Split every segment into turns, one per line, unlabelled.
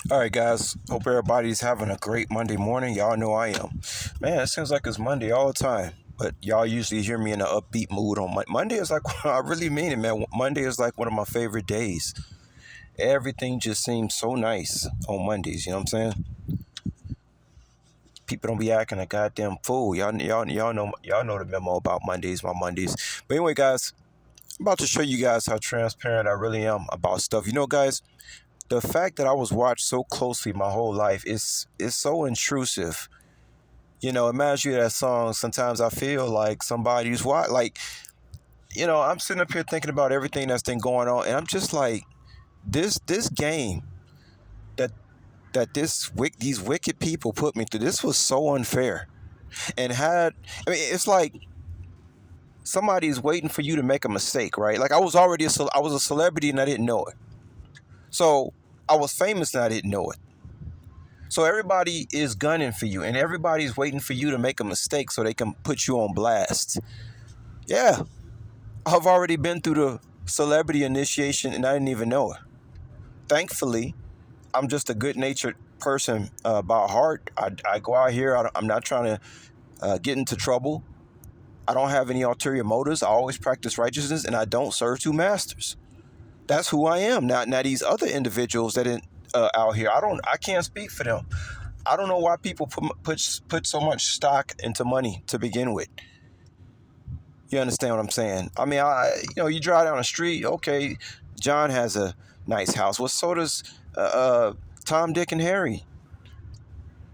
All right, guys. Hope everybody's having a great Monday morning. Y'all know I am. Man, it seems like it's Monday all the time. But y'all usually hear me in an upbeat mood on Monday. Is like, I really mean it, man. Monday is like one of my favorite days. Everything just seems so nice on Mondays. You know what I'm saying? People don't be acting a goddamn fool. Y'all know the memo about Mondays, my Mondays. But anyway, guys, I'm about to show you guys how transparent I really am about stuff. Guys, the fact that I was watched so closely my whole life is so intrusive. Imagine that song. Sometimes I feel like somebody's watch. Like, I'm sitting up here thinking about everything that's been going on, and I'm just like, this game that these wicked people put me through. This was so unfair, and it's like somebody's waiting for you to make a mistake, right? Like I was a celebrity and I didn't know it. So I was famous and I didn't know it. So everybody is gunning for you, and everybody's waiting for you to make a mistake so they can put you on blast. Yeah, I've already been through the celebrity initiation, and I didn't even know it. Thankfully, I'm just a good-natured person by heart. I go out here. I'm not trying to get into trouble. I don't have any ulterior motives. I always practice righteousness, and I don't serve two masters. That's who I am. Now these other individuals that out here, I can't speak for them. I don't know why people put so much stock into money to begin with. You understand what I'm saying? I mean, you drive down the street. Okay, John has a nice house. Well, so does Tom, Dick, and Harry.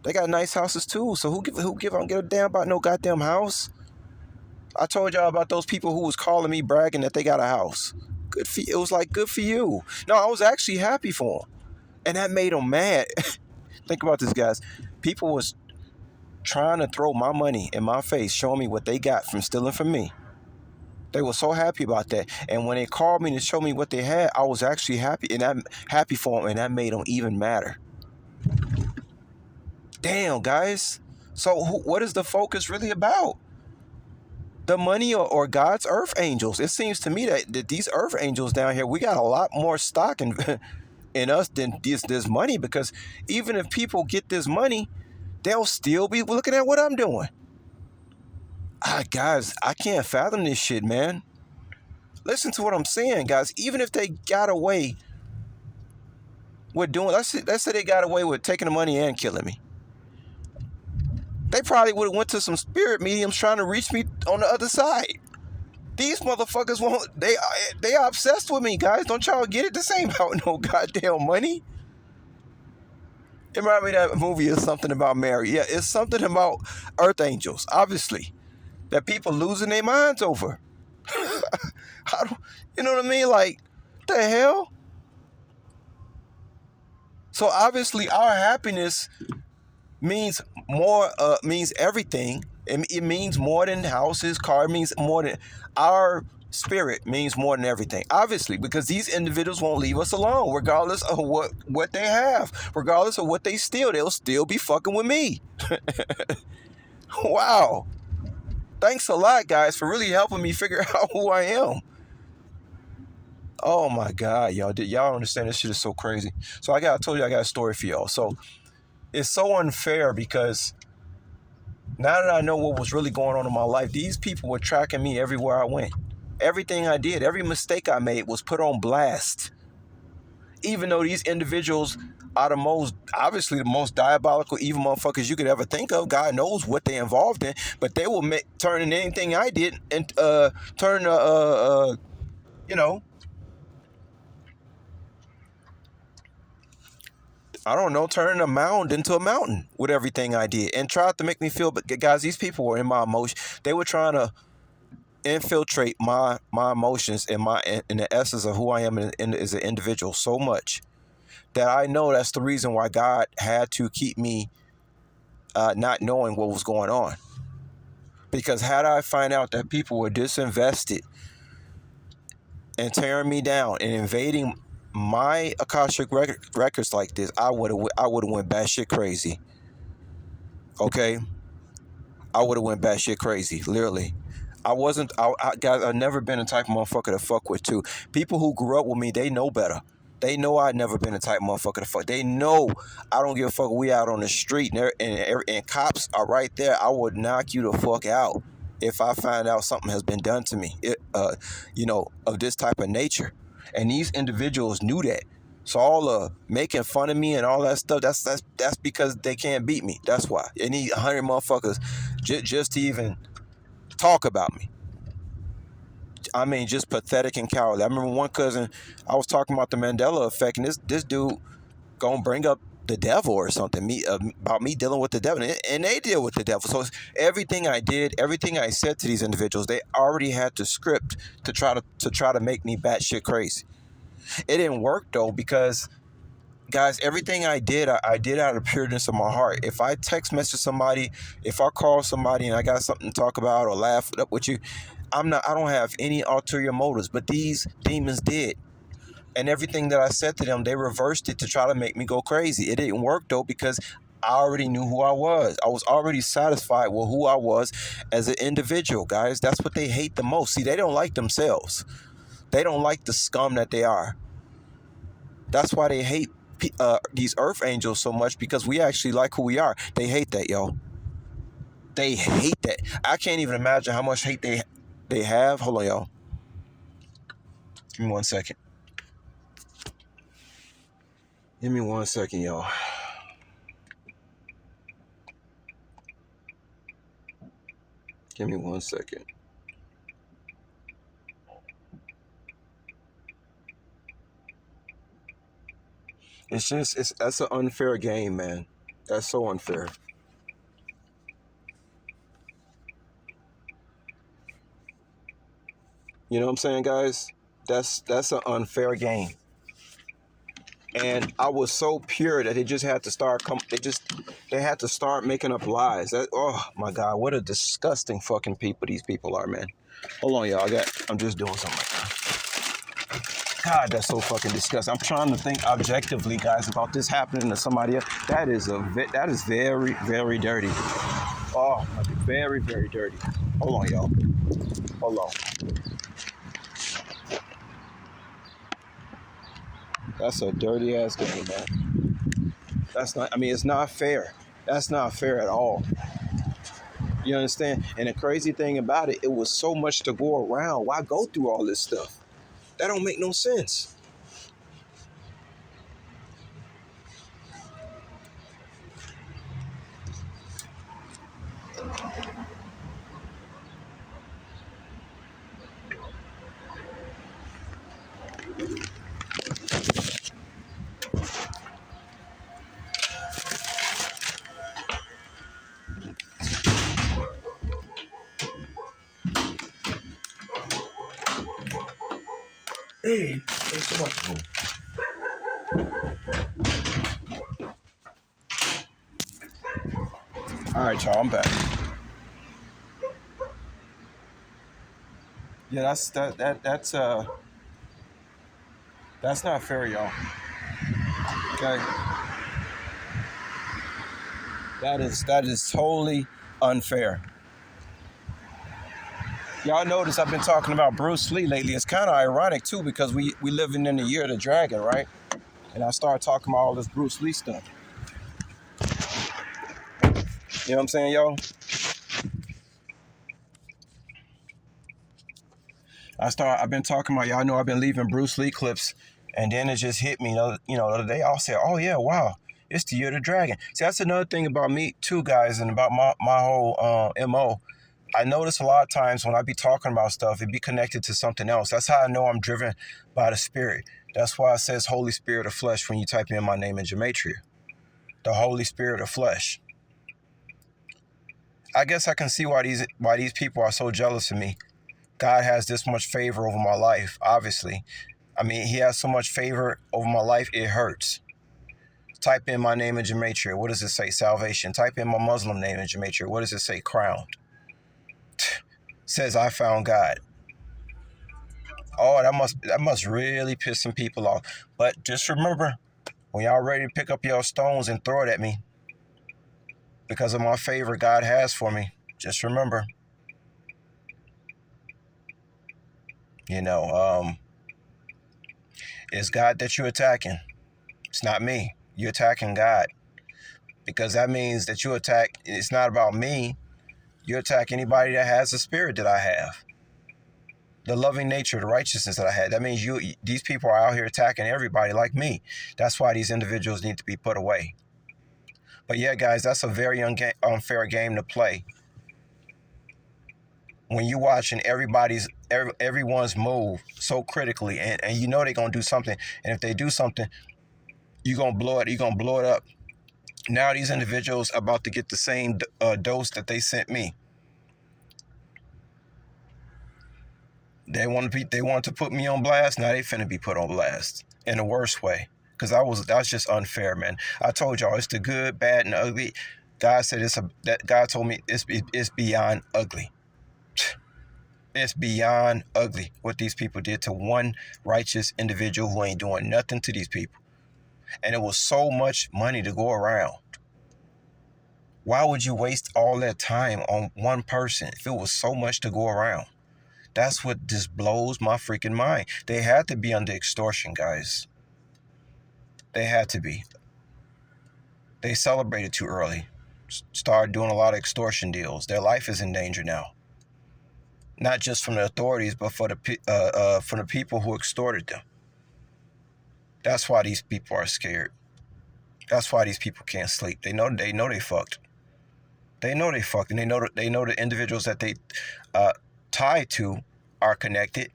They got nice houses too. So don't give a damn about no goddamn house? I told y'all about those people who was calling me bragging that they got a house. Good for you. It was like, good for you. No, I was actually happy for them, and that made them mad. Think about this, guys. People was trying to throw my money in my face, showing me what they got from stealing from me. They were so happy about that. And when they called me to show me what they had, I was actually happy, and I'm happy for them, and that made them even madder. Damn, guys. So what is the focus really about? The money or God's earth angels? It seems to me that these earth angels down here, we got a lot more stock in us than this money, because even if people get this money, they'll still be looking at what I'm doing. Guys, I can't fathom this shit, man. Listen to what I'm saying, guys. Even if they got away with doing, let's say they got away with taking the money and killing me, they probably would have went to some spirit mediums trying to reach me on the other side. These motherfuckers won't. They are obsessed with me, guys. Don't y'all get it? This ain't about no goddamn money. It reminded me of that movie is something about Mary. Yeah, it's something about earth angels, obviously, that people losing their minds over. I don't, you know what I mean? Like, what the hell? So obviously, our happiness means more. Means everything. It means more than houses, car. It means more than our spirit means more than everything. Obviously, because these individuals won't leave us alone, regardless of what they have, regardless of what they steal. They'll still be fucking with me. Wow. Thanks a lot, guys, for really helping me figure out who I am. Oh my God, y'all! Did y'all understand? This shit is so crazy. So I told you I got a story for y'all. So it's so unfair because now that I know what was really going on in my life, these people were tracking me everywhere I went. Everything I did, every mistake I made was put on blast. Even though these individuals are obviously the most diabolical, evil motherfuckers you could ever think of. God knows what they involved in, but they will turn in anything I did and turn, you know, I don't know, turning a mound into a mountain with everything I did, and tried to make me feel. But guys, these people were in my emotion. They were trying to infiltrate my emotions and in the essence of who I am as an individual so much that I know that's the reason why God had to keep me not knowing what was going on. Because had I find out that people were disinvested and tearing me down and invading my Akashic records like this, I would have went batshit crazy. Okay, I would have went batshit crazy, literally. Guys, I've never been the type of motherfucker to fuck with too. People who grew up with me, they know better. They know I've never been the type of motherfucker to fuck. They know I don't give a fuck. We out on the street and cops are right there. I would knock you the fuck out if I find out something has been done to me, of this type of nature. And these individuals knew that. So all making fun of me and all that stuff, that's because they can't beat me. That's why. They need 100 motherfuckers just to even talk about me. I mean, just pathetic and cowardly. I remember one cousin, I was talking about the Mandela effect, and this dude gonna bring up the devil or something, about me dealing with the devil, and they deal with the devil. So everything I did, everything I said to these individuals, they already had the script to try to make me batshit crazy. It didn't work though, because guys, everything I did, I did out of pureness of my heart. If I text message somebody, if I call somebody and I got something to talk about or laugh up with you, I don't have any ulterior motives, but these demons did. And everything that I said to them, they reversed it to try to make me go crazy. It didn't work though, because I already knew who I was. I was already satisfied with who I was as an individual, guys. That's what they hate the most. See, they don't like themselves. They don't like the scum that they are. That's why they hate these earth angels so much, because we actually like who we are. They hate that, yo. They hate that. I can't even imagine how much hate they have. Hold on, y'all. Give me 1 second. Give me 1 second, y'all. Give me 1 second. That's an unfair game, man. That's so unfair. You know what I'm saying, guys? That's an unfair game. And I was so pure that they just had to they had to start making up lies. Oh my God, what a disgusting fucking people these people are, man. Hold on, y'all. I'm just doing something right now. God, that's so fucking disgusting. I'm trying to think objectively, guys, about this happening to somebody else. That is very, very dirty. Oh, very, very dirty. Hold on, y'all. Hold on. That's a dirty ass game, man. That's not. I mean, it's not fair. That's not fair at all. You understand? And the crazy thing about it, it was so much to go around. Why go through all this stuff? That don't make no sense. Hey, thanks so much. All right, y'all. I'm back. Yeah, that's not fair, y'all. Okay, that is totally unfair. Y'all notice I've been talking about Bruce Lee lately. It's kind of ironic too, because we living in the year of the dragon, right? And I started talking about all this Bruce Lee stuff. You know what I'm saying, y'all? I've been talking about, y'all know I've been leaving Bruce Lee clips, and then it just hit me, the other day. I'll say, oh yeah, wow, it's the year of the dragon. See, that's another thing about me too, guys, and about my whole MO. I notice a lot of times when I be talking about stuff, it be connected to something else. That's how I know I'm driven by the Spirit. That's why it says Holy Spirit of flesh when you type in my name in Gematria. The Holy Spirit of flesh. I guess I can see why these people are so jealous of me. God has this much favor over my life, obviously. I mean, he has so much favor over my life, it hurts. Type in my name in Gematria. What does it say? Salvation. Type in my Muslim name in Gematria. What does it say? Crowned. Says I found God. Oh, that must really piss some people off. But just remember, when y'all ready to pick up your stones and throw it at me, because of my favor God has for me, just remember, you know, It's God that you're attacking. It's not me. You're attacking God. Because that means that you attack, it's not about me. You attack anybody that has the spirit that I have. The loving nature, the righteousness that I had. That means these people are out here attacking everybody like me. That's why these individuals need to be put away. But yeah, guys, that's a very unfair game to play. When you're watching everyone's move so critically, and you know they're gonna do something, and if they do something, you're gonna blow it up. Now these individuals are about to get the same dose that they sent me. They want to put me on blast. Now they finna be put on blast in the worst way. Cause that's just unfair, man. I told y'all it's the good, bad, and ugly. God said God told me it's beyond ugly. It's beyond ugly what these people did to one righteous individual who ain't doing nothing to these people. And it was so much money to go around. Why would you waste all that time on one person if it was so much to go around? That's what just blows my freaking mind. They had to be under extortion, guys. They had to be. They celebrated too early. Started doing a lot of extortion deals. Their life is in danger now. Not just from the authorities, but from the people who extorted them. That's why these people are scared. That's why these people can't sleep. They know they fucked. They know they fucked, and they know the individuals that they tied to are connected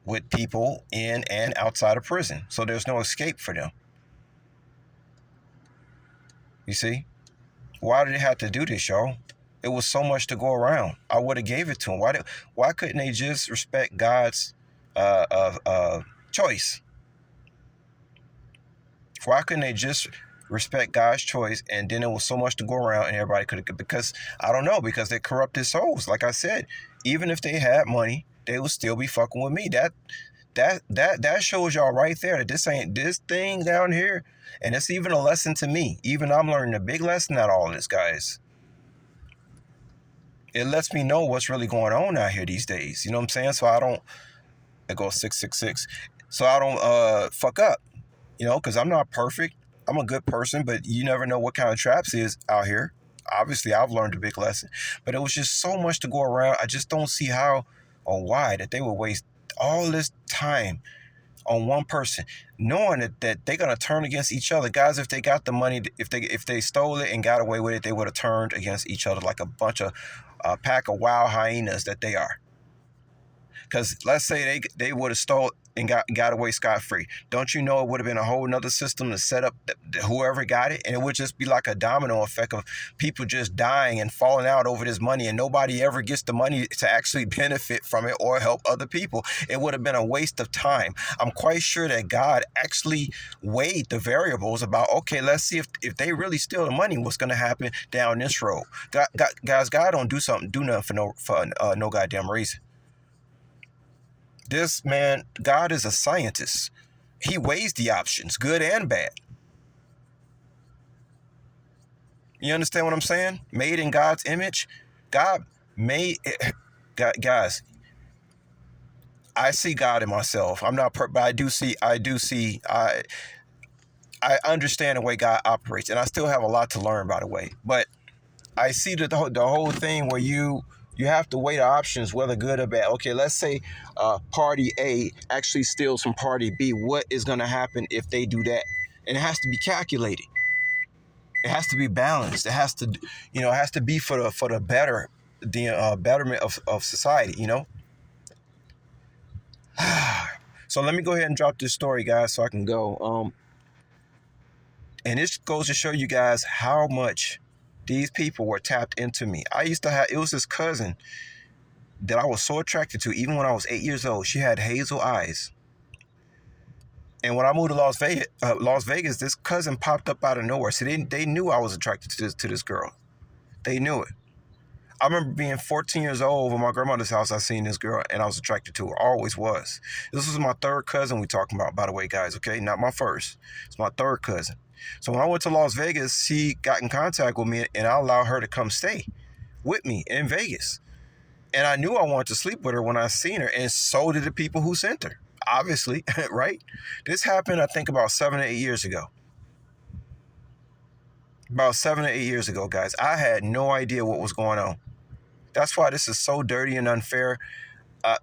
with people in and outside of prison. So there's no escape for them. You see? Why did they have to do this, y'all? It was so much to go around. I would have gave it to them. Why couldn't they just respect God's choice? Why couldn't they just respect God's choice, and then it was so much to go around and everybody could have, because I don't know, because they corrupted souls. Like I said, even if they had money, they would still be fucking with me. That shows y'all right there that this ain't this thing down here, and it's even a lesson to me. Even I'm learning a big lesson out of all this, guys. It lets me know what's really going on out here these days. You know what I'm saying? So I don't, it goes 666. So I don't fuck up, you know, because I'm not perfect. I'm a good person, but you never know what kind of traps is out here. Obviously, I've learned a big lesson, but it was just so much to go around. I just don't see how or why that they would waste all this time on one person, knowing that they're gonna turn against each other. Guys, if they got the money, if they stole it and got away with it, they would have turned against each other like a bunch of pack of wild hyenas that they are. Because let's say they would have stole and got away scot-free. Don't you know it would have been a whole nother system to set up whoever got it? And it would just be like a domino effect of people just dying and falling out over this money, and nobody ever gets the money to actually benefit from it or help other people. It would have been a waste of time. I'm quite sure that God actually weighed the variables about, okay, let's see if they really steal the money, what's going to happen down this road. God don't do nothing for no goddamn reason. This man, God is a scientist. He weighs the options, good and bad. You understand what I'm saying? Made in God's image. God made, guys, I see God in myself. I'm not, but I understand the way God operates, and I still have a lot to learn, by the way. But I see the whole thing where you have to weigh the options, whether good or bad. Okay, let's say party A actually steals from party B. What is going to happen if they do that? And it has to be calculated. It has to be balanced. It has to, it has to be for the betterment of society. You know. So let me go ahead and drop this story, guys, so I can go. And this goes to show you guys how much these people were tapped into me. It was this cousin that I was so attracted to, even when I was 8 years old. She had hazel eyes. And when I moved to Las Vegas, this cousin popped up out of nowhere. So they knew I was attracted to this girl. They knew it. I remember being 14 years old over my grandmother's house. I seen this girl and I was attracted to her. Always was. This was my third cousin we talking about, by the way, guys. Okay, not my first. It's my third cousin. So when I went to Las Vegas, she got in contact with me, and I allowed her to come stay with me in Vegas. And I knew I wanted to sleep with her when I seen her, and so did the people who sent her. obviously, right? This happened, I think, about 7 or 8 years ago. About 7 or 8 years ago, guys. I had no idea what was going on. That's why this is so dirty and unfair. Uh,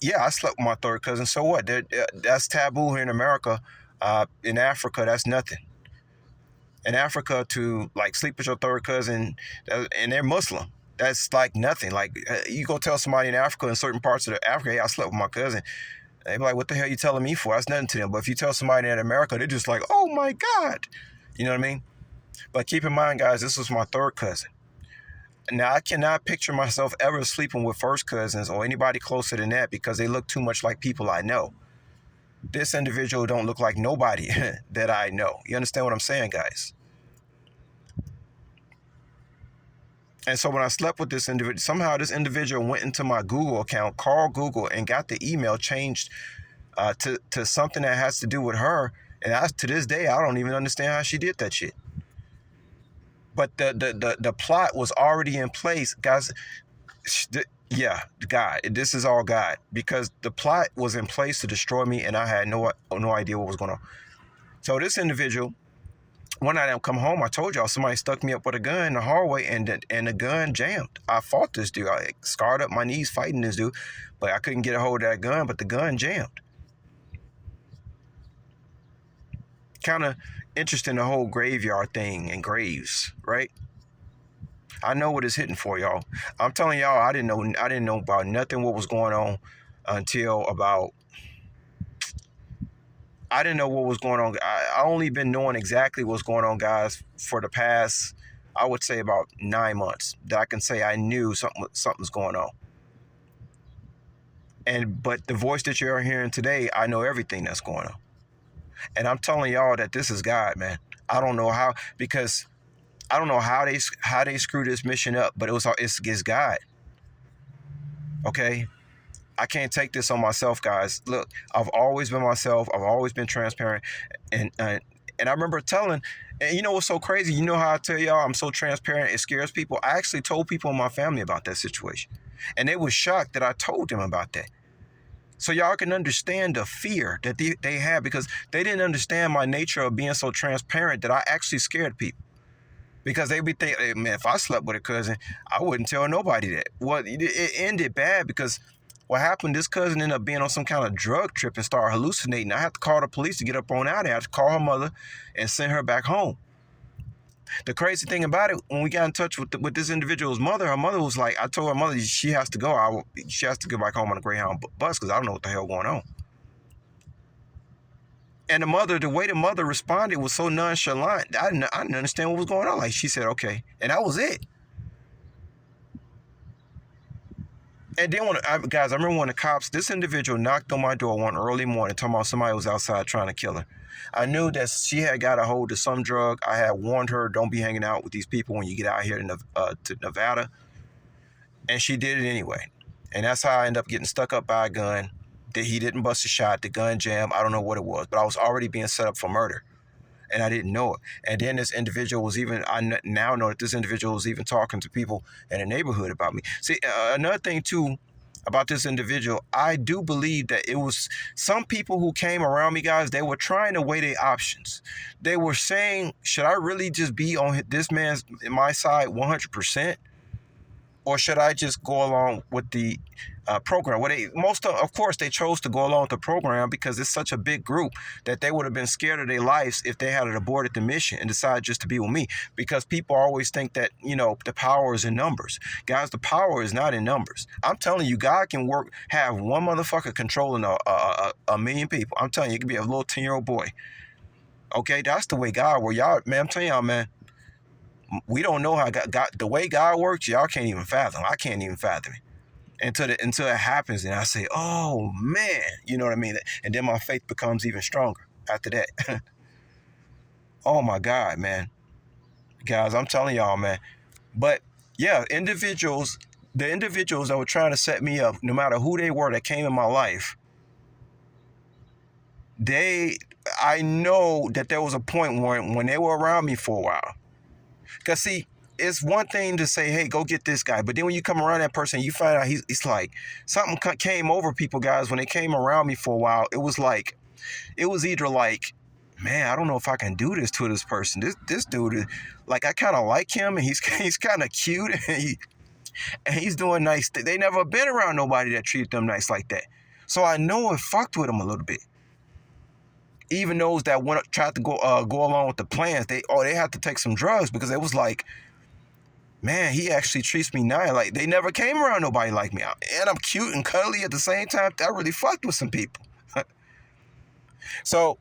yeah, I slept with my third cousin. So what? That's taboo here in America. In Africa, that's nothing. In Africa, to like sleep with your third cousin, and they're Muslim, that's like nothing. Like you go tell somebody in Africa, in certain parts of Africa, hey, I slept with my cousin. They be like, what the hell are you telling me for? That's nothing to them. But if you tell somebody in America, they're just like, oh my God. You know what I mean? But keep in mind, guys, this was my third cousin. Now, I cannot picture myself ever sleeping with first cousins or anybody closer than that because they look too much like people I know. This individual don't look like nobody that I know. You understand what I'm saying, guys? And so when I slept with this individual, somehow this individual went into my Google account, called Google, and got the email changed to something that has to do with her. And to this day, I don't even understand how she did that shit. But the plot was already in place, guys. Yeah, God. This is all God, because the plot was in place to destroy me, and I had no idea what was going on. So this individual, one night I come home, I told y'all somebody stuck me up with a gun in the hallway, and the gun jammed. I fought this dude. I scarred up my knees fighting this dude, but I couldn't get a hold of that gun. But the gun jammed. Kind of interesting, the whole graveyard thing and graves, right? I know what it's hitting for, y'all. I'm telling y'all, I didn't know about nothing what was going on until about. I didn't know what was going on. I only been knowing exactly what's going on, guys, for the past, I would say, about 9 months. That I can say I knew something's going on. But the voice that you're hearing today, I know everything that's going on. And I'm telling y'all that this is God, man. I don't know how, because I don't know how they screwed this mission up, but it's God. Okay? I can't take this on myself, guys. Look, I've always been myself. I've always been transparent, and I remember telling. And you know what's so crazy? You know how I tell y'all I'm so transparent, it scares people. I actually told people in my family about that situation, and they were shocked that I told them about that. So y'all can understand the fear that they had, because they didn't understand my nature of being so transparent that I actually scared people. Because they be thinking, hey, man, if I slept with a cousin, I wouldn't tell nobody that. Well, it ended bad, because what happened, this cousin ended up being on some kind of drug trip and started hallucinating. I had to call the police to get up on out of there. I had to call her mother and send her back home. The crazy thing about it, when we got in touch with this individual's mother, her mother was like, I told her mother she has to go. She has to get back home on a Greyhound bus because I don't know what the hell going on. And the way the mother responded was so nonchalant. I didn't understand what was going on. Like, she said, okay. And that was it. And then guys, I remember when the cops, this individual knocked on my door one early morning, talking about somebody was outside trying to kill her. I knew that she had got a hold of some drug. I had warned her, don't be hanging out with these people when you get out here to Nevada. And she did it anyway. And that's how I ended up getting stuck up by a gun. That he didn't bust a shot, the gun jammed. I don't know what it was, but I was already being set up for murder. And I didn't know it. And then this individual was I now know that this individual was even talking to people in the neighborhood about me. See, another thing too about this individual, I do believe that it was some people who came around me, guys, they were trying to weigh their options. They were saying, should I really just be on this man's, my side 100%? Or should I just go along with the program? Well, of course, they chose to go along with the program because it's such a big group that they would have been scared of their lives if they had aborted the mission and decided just to be with me. Because people always think that, the power is in numbers. Guys, the power is not in numbers. I'm telling you, God can have one motherfucker controlling a million people. I'm telling you, it could be a little 10-year-old boy. Okay, that's the way God works. Y'all, man, I'm telling y'all, man. We don't know how God, the way God works, y'all can't even fathom. I can't even fathom it until it happens, and I say, "Oh man," you know what I mean? And then my faith becomes even stronger after that. Oh my God, man, guys, I'm telling y'all, man. But yeah, the individuals that were trying to set me up, no matter who they were that came in my life, I know that there was a point when they were around me for a while. Because see, it's one thing to say, hey, go get this guy. But then when you come around that person, you find out he's like, something came over people, guys. When they came around me for a while, it was either like, man, I don't know if I can do this to this person. This dude, like, I kind of like him, and he's kind of cute, and he's doing nice. They never been around nobody that treated them nice like that. So I know it fucked with them a little bit. Even those that tried to go along with the plans, they had to take some drugs, because it was like, man, he actually treats me nice. Like, they never came around nobody like me. And I'm cute and cuddly at the same time. That really fucked with some people. So,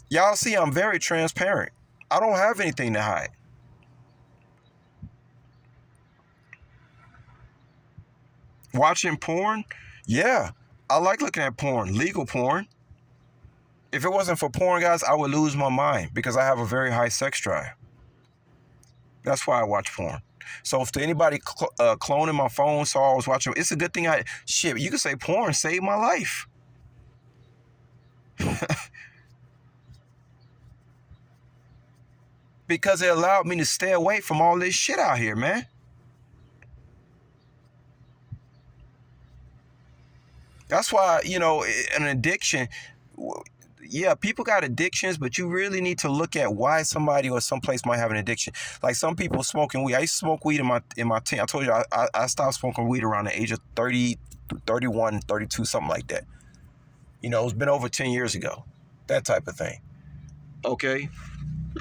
y'all see, I'm very transparent. I don't have anything to hide. Watching porn? Yeah, I like looking at porn, legal porn. If it wasn't for porn, guys, I would lose my mind, because I have a very high sex drive. That's why I watch porn. So if anybody cloning my phone, so I was watching, it's a good thing shit, you could say porn saved my life. Because it allowed me to stay away from all this shit out here, man. That's why, an addiction, yeah, people got addictions, but you really need to look at why somebody or someplace might have an addiction. Like, some people smoking weed. I used to smoke weed in my teen. I told you I stopped smoking weed around the age of 30, 31, 32, something like that. It's been over 10 years ago. That type of thing. Okay?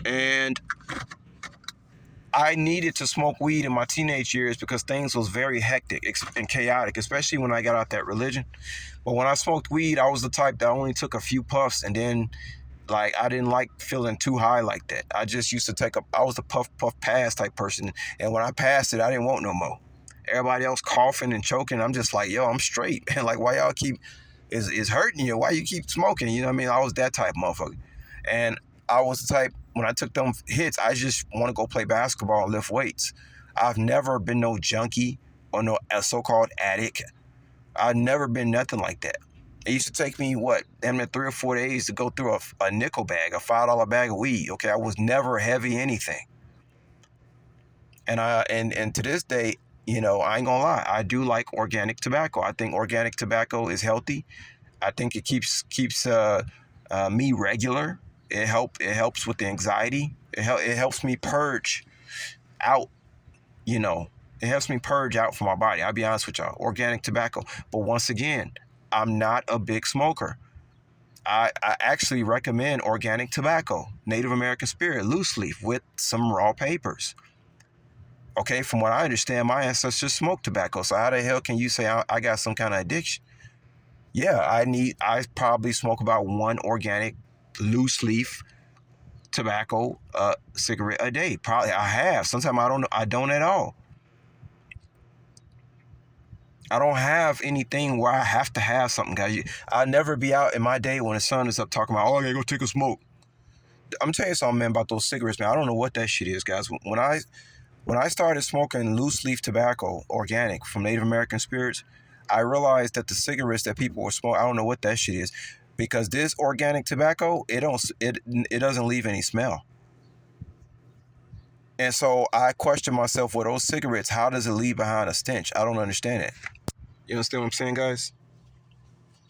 And I needed to smoke weed in my teenage years because things was very hectic and chaotic, especially when I got out that religion. But when I smoked weed, I was the type that only took a few puffs, and then, like, I didn't like feeling too high like that. I just used to I was the puff pass type person, and when I passed it, I didn't want no more. Everybody else coughing and choking, I'm just like, yo, I'm straight. And like, why y'all keep is hurting you? Why you keep smoking? You know what I mean? I was that type of motherfucker, and I was the type, when I took them hits, I just want to go play basketball and lift weights. I've never been no junkie or no so-called addict. I've never been nothing like that. It used to take me, damn near 3 or 4 days to go through a nickel bag, a $5 bag of weed. Okay, I was never heavy anything. And and to this day, I ain't gonna lie, I do like organic tobacco. I think organic tobacco is healthy. I think it keeps me regular. It helps with the anxiety. It helps me purge out. It helps me purge out from my body. I'll be honest with y'all. Organic tobacco. But once again, I'm not a big smoker. I actually recommend organic tobacco, Native American Spirit, loose leaf with some raw papers. Okay, from what I understand, my ancestors smoked tobacco. So how the hell can you say I got some kind of addiction? Yeah, I probably smoke about one organic loose leaf tobacco cigarette a day. Probably I have. Sometimes I don't at all. I don't have anything where I have to have something, guys. I'll never be out in my day when the sun is up talking about, oh, I gotta go take a smoke. I'm telling you something, man, about those cigarettes, man. I don't know what that shit is, guys. When I started smoking loose leaf tobacco, organic, from Native American Spirits, I realized that the cigarettes that people were smoking, I don't know what that shit is. Because this organic tobacco, it doesn't leave any smell. And so I question myself, with those cigarettes, how does it leave behind a stench? I don't understand it. You understand what I'm saying, guys?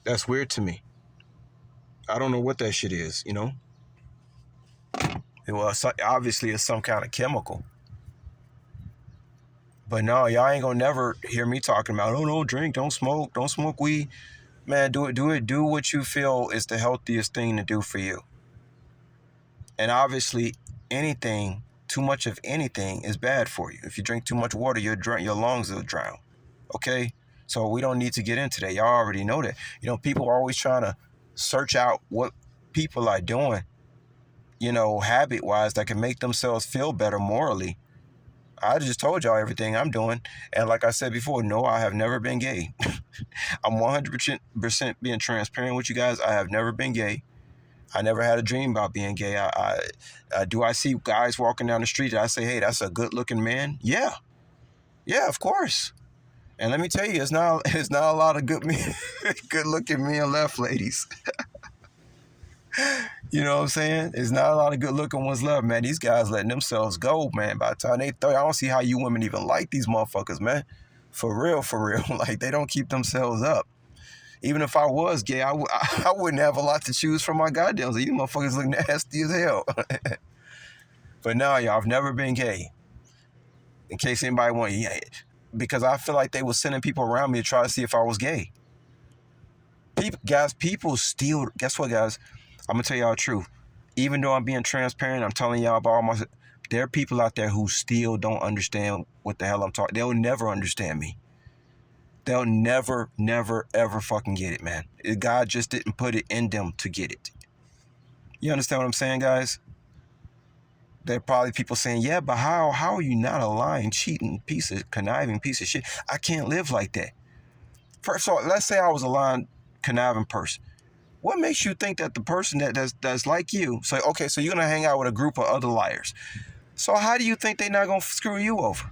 That's weird to me. I don't know what that shit is, Well, obviously it's some kind of chemical. But no, y'all ain't gonna never hear me talking about, oh, don't drink, don't smoke weed. Man, do what you feel is the healthiest thing to do for you. And obviously, too much of anything is bad for you. If you drink too much water, your lungs will drown. Okay? So we don't need to get into that. Y'all already know that. People are always trying to search out what people are doing, habit-wise, that can make themselves feel better morally. I just told y'all everything I'm doing. And like I said before, no, I have never been gay. I'm 100% being transparent with you guys. I have never been gay. I never had a dream about being gay. Do I see guys walking down the street that I say, hey, that's a good-looking man? Yeah. Yeah, of course. And let me tell you, it's not a lot of good-looking men left, ladies. You know what I'm saying? There's not a lot of good looking ones left, man. These guys letting themselves go, man. By the time they 30, I don't see how you women even like these motherfuckers, man. For real, for real. Like, they don't keep themselves up. Even if I was gay, I wouldn't have a lot to choose from my goddamn. These motherfuckers look nasty as hell. But no, y'all, I've never been gay. In case anybody want, yeah, because I feel like they were sending people around me to try to see if I was gay. People still, guess what, guys? I'm going to tell y'all the truth. Even though I'm being transparent, I'm telling y'all about all my... There are people out there who still don't understand what the hell I'm talking. They'll never understand me. They'll never, ever fucking get it, man. God just didn't put it in them to get it. You understand what I'm saying, guys? There are probably people saying, yeah, but how are you not a lying, cheating conniving piece of shit? I can't live like that. First of all, let's say I was a lying, conniving person. What makes you think that the person that's like you, say, okay, so you're going to hang out with a group of other liars. So how do you think they're not going to screw you over?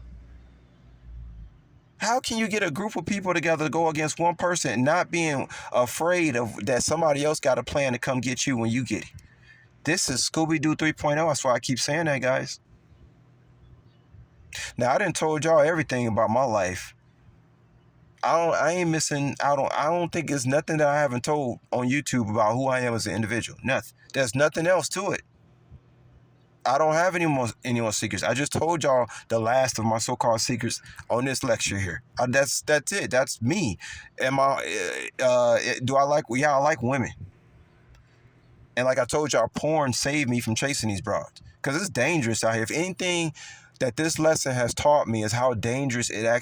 How can you get a group of people together to go against one person and not being afraid of that somebody else got a plan to come get you when you get it? This is Scooby-Doo 3.0. That's why I keep saying that, guys. Now, I done told y'all everything about my life. I ain't missing out on. I don't think there's nothing that I haven't told on YouTube about who I am as an individual. Nothing. There's nothing else to it. I don't have any more secrets. I just told y'all the last of my so-called secrets on this lecture here. That's it. That's me. Am I? Do I like? Yeah, I like women. And like I told y'all, porn saved me from chasing these broads because it's dangerous out here. If anything that this lesson has taught me is how dangerous it actually